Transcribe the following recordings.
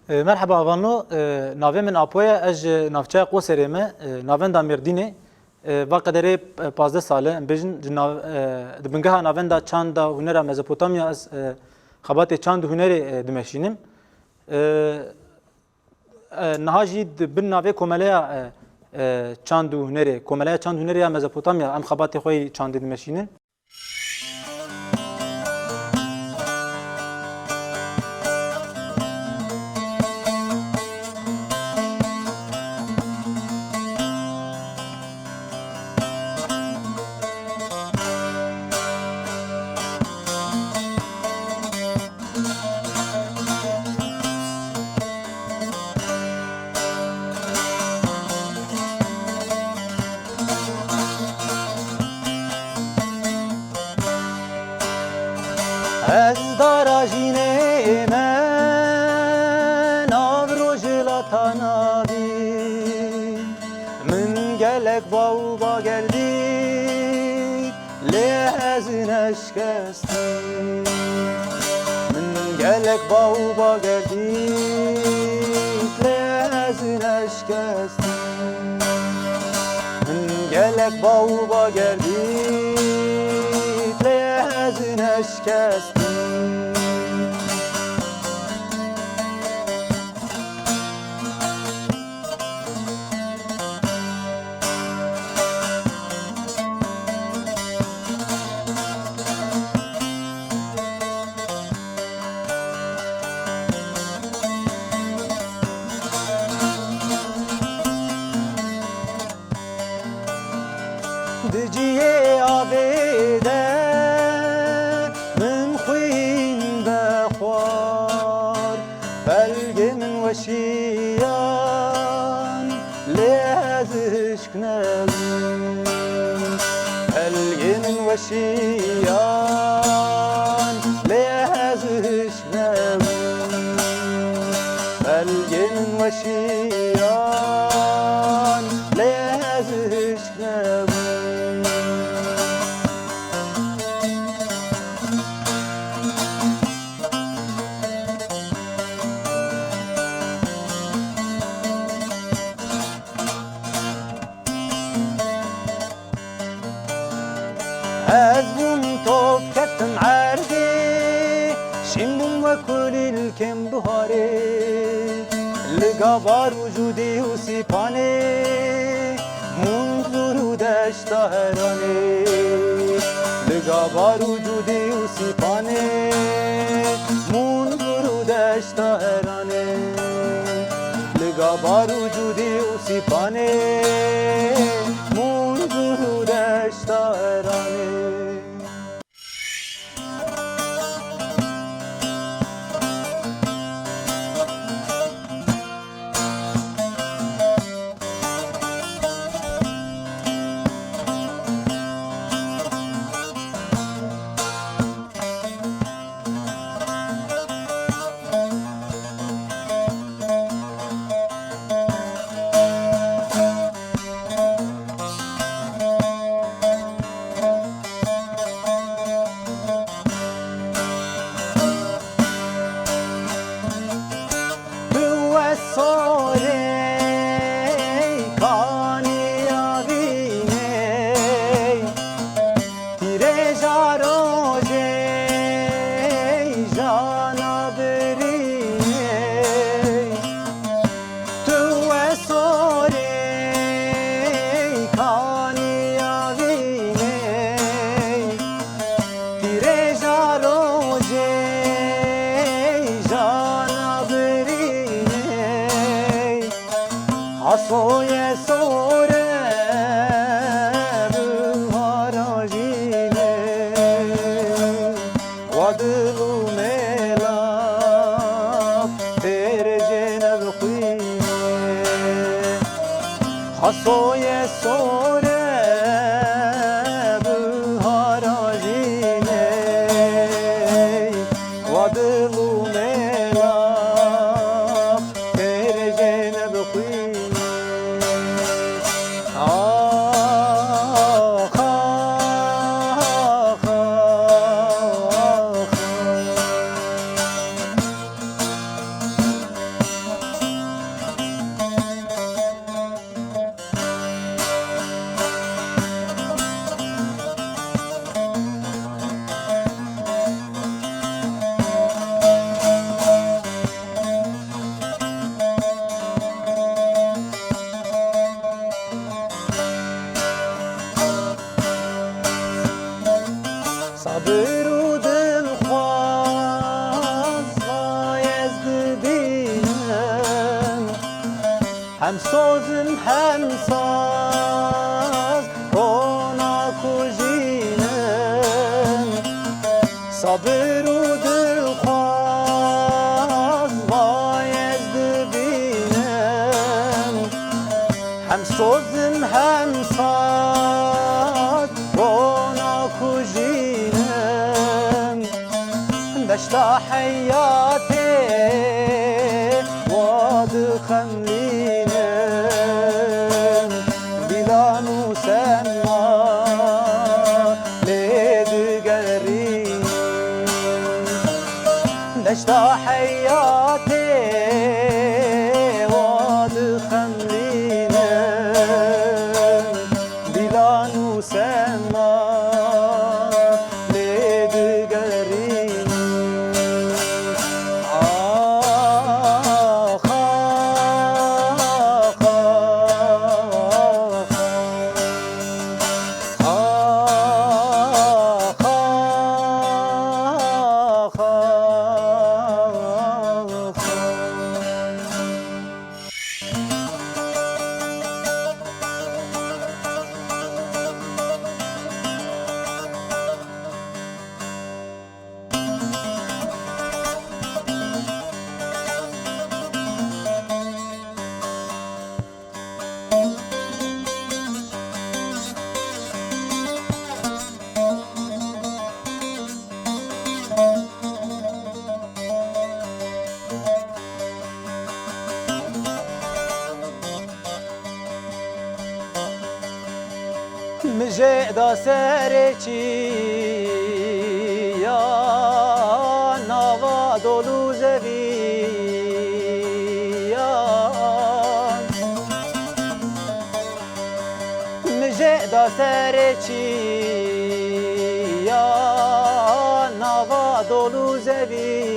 مرحبا وانو ناوی من آپویا اج نافچه قوسری ما ناوین دا مردینه و قدره 15 ساله بیشن دبنگه ناوین دا چند دا هنر مزپوتامیا از خبات چند هنر دمشینم نهاجی بن ناوی کوملیا چند هنری کوملیا چند هنری مزپوتامیا ام خبات خوی چند دمشینن از دراجینه من avrucla tanabi من gelek bağba geldik lehezin eşkestik من gelek bağba geldik lehezin eşkestik من gelek bağba geldik lehezin eşkestik دجیه آبیده من خوین بخوار بلگ من وشیان لهزش کنم بلگ من وشیان لهزش کنم بلگ من وشیان لهزش کنم أزبون توب كتم عارقي شمبون وكل الكم بهاري لقابار وجودي وسيباني منظور ودشت هراني لقابار وجودي وسيباني منظور ودشت هراني لقابار وجودي وسيباني منظور ودشت هراني Asoye sore buharajine Vadlu melaf terjene bkhine Asoye sore buharajine Vadlu melaf terjene bkhine هم سازم هم ساز رونق و جینم صبر و دلخواز بایز ببینم هم سازم هم ساز رونق و جینم دشتا حیاتی واد خملینم بیلان و سما لیدگرین دشتا حیاتی واد خملینم بیلان و سما لیدگرین مجه دا سرچی یا نوا دولو زوی مجه دا سرچی یا نوا دولو زوی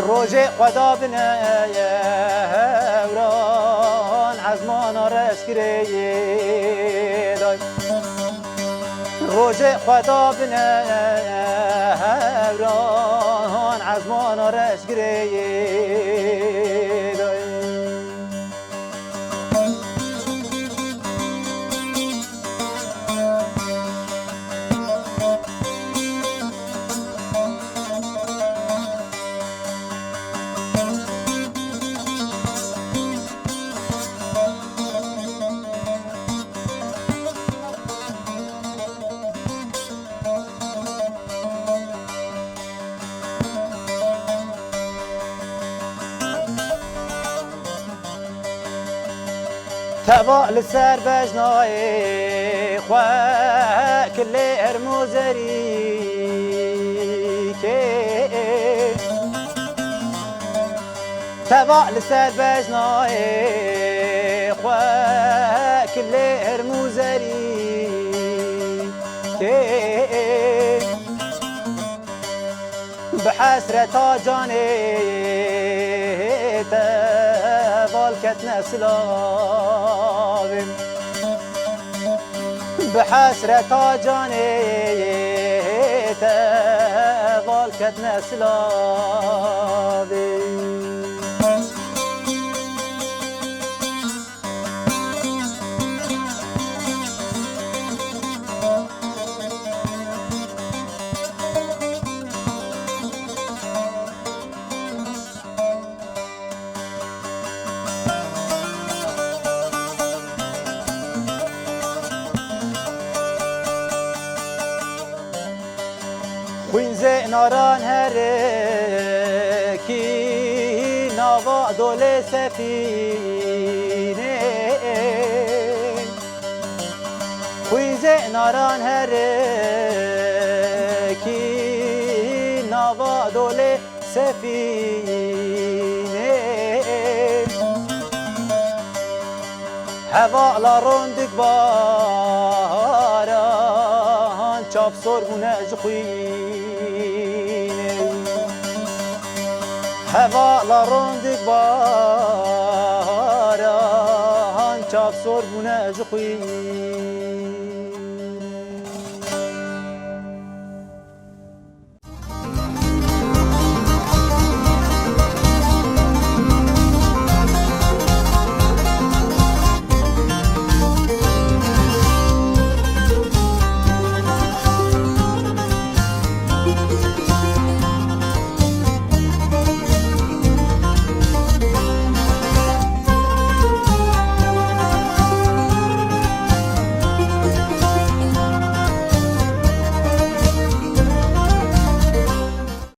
روزه خدا بنوران عزمان رش گریه روزه خدا بنوران عزمان رش گریه تبع لسر بجنای خواه کل ارموزری که تبع لسر بجنای خواه کل ارموزری که بحسرت جاني تبالكتنا سلام بحسرة جاني تبالكتنا سلام خوینزه ناران هرکی نوا دول سفینه خوینزه ناران هرکی نوا دول سفینه هوا لارندک باران چاپ سرگونه جخوینه هوا لارندک باران چاپ سرگونه جخوینه